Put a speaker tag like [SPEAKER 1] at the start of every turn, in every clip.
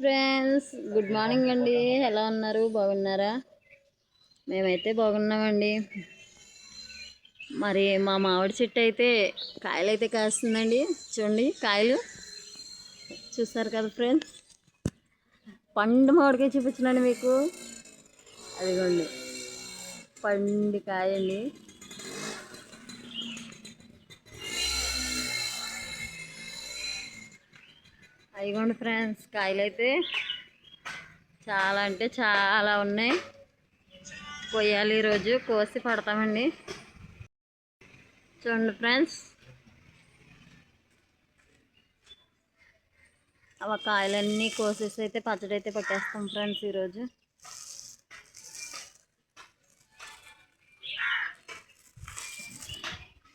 [SPEAKER 1] Friends, good morning అండి. ఎలా ఉన్నారు? బాగున్నారా? మేమైతే బాగున్నామండి. మరి మా మామిడి చెట్టు అయితే కాయలు అయితే కాస్తుందండి. చూడండి, కాయలు చూస్తారు కదా ఫ్రెండ్స్. పండు మామిడికాయ చూపించండి మీకు. అదిగోండి, పండు కాయండి. అదిగోండి ఫ్రెండ్స్, కాయలు అయితే చాలా అంటే చాలా ఉన్నాయి. కొయ్యాలి, ఈరోజు కోసి పడతామండి. చూడండి ఫ్రెండ్స్, ఆ కాయలన్నీ కోసేసి అయితే పచ్చడి అయితే పట్టేస్తాం ఫ్రెండ్స్ ఈరోజు.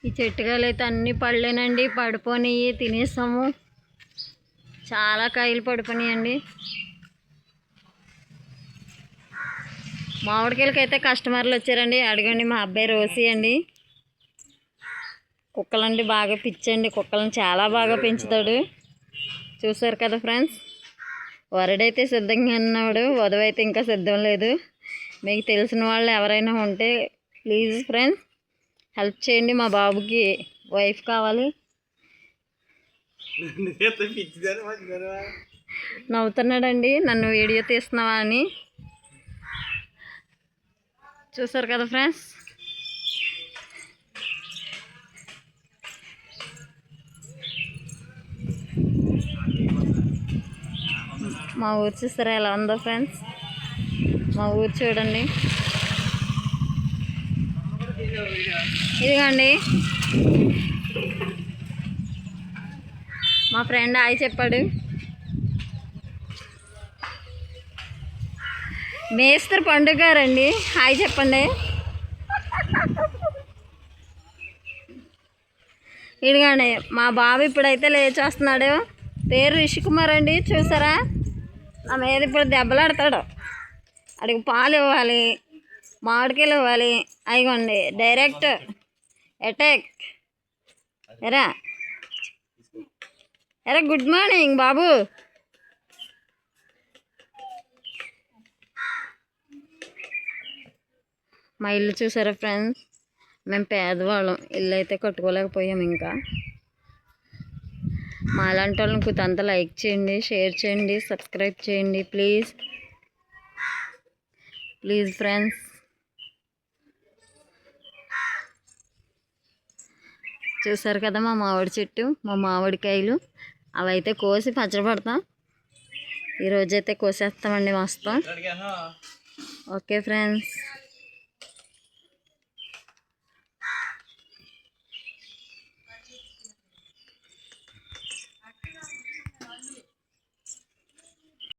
[SPEAKER 1] ఈ చెట్టుకాయలు అయితే అన్నీ పడలేనండి, పడిపోయినాయి, తినేస్తాము. చాలా కాయలు పడిపోయినాయండి. మామిడికాయలకి అయితే కస్టమర్లు వచ్చారండి. అడగండి, మా అబ్బాయి రోసి అండి. కుక్కలండి బాగా పిచ్చండి, కుక్కలను చాలా బాగా పెంచుతాడు. చూసారు కదా ఫ్రెండ్స్. వరడైతే సిద్ధంగా ఉన్నాడు, వధవైతే ఇంకా సిద్ధం లేదు. మీకు తెలిసిన వాళ్ళు ఎవరైనా ఉంటే ప్లీజ్ ఫ్రెండ్స్ హెల్ప్ చేయండి. మా బాబుకి వైఫ్ కావాలి. నవ్వుతున్నాడండి, నన్ను వీడియో తీస్తున్నావా అని. చూసారు కదా ఫ్రెండ్స్. మా ఊరు చూస్తారా ఎలా ఉందో ఫ్రెండ్స్. మా ఊరు చూడండి. ఇదిగోండి, మా ఫ్రెండ్ హాయ్ చెప్పాడు. మేస్త్రి పండుగ గారండి, హాయ్ చెప్పండి. ఇదిగోండి, మా బాబు ఇప్పుడైతే లేచి వస్తున్నాడు. పేరు రిషికుమార్ అండి. చూసారా, నా మీద ఇప్పుడు దెబ్బలాడతాడు. అడిగి పాలు ఇవ్వాలి, మామిడికాయలు ఇవ్వాలి. అయిగోండి, డైరెక్ట్ అటాక్. ఎరా ఎరా, గుడ్ మార్నింగ్ బాబు. మా ఇల్లు చూసారా ఫ్రెండ్స్. మేము పేదవాళ్ళం, ఇల్లు అయితే కట్టుకోలేకపోయాం. ఇంకా మా అలాంటి వాళ్ళని కొంత లైక్ చేయండి, షేర్ చేయండి, సబ్స్క్రైబ్ చేయండి ప్లీజ్ ప్లీజ్ ఫ్రెండ్స్. చూసారు కదా మా మామిడి చెట్టు, మా మామిడికాయలు. అవైతే కోసి పచ్చడి పడతాం. ఈరోజైతే కోసేస్తామండి మొత్తం. Okay friends.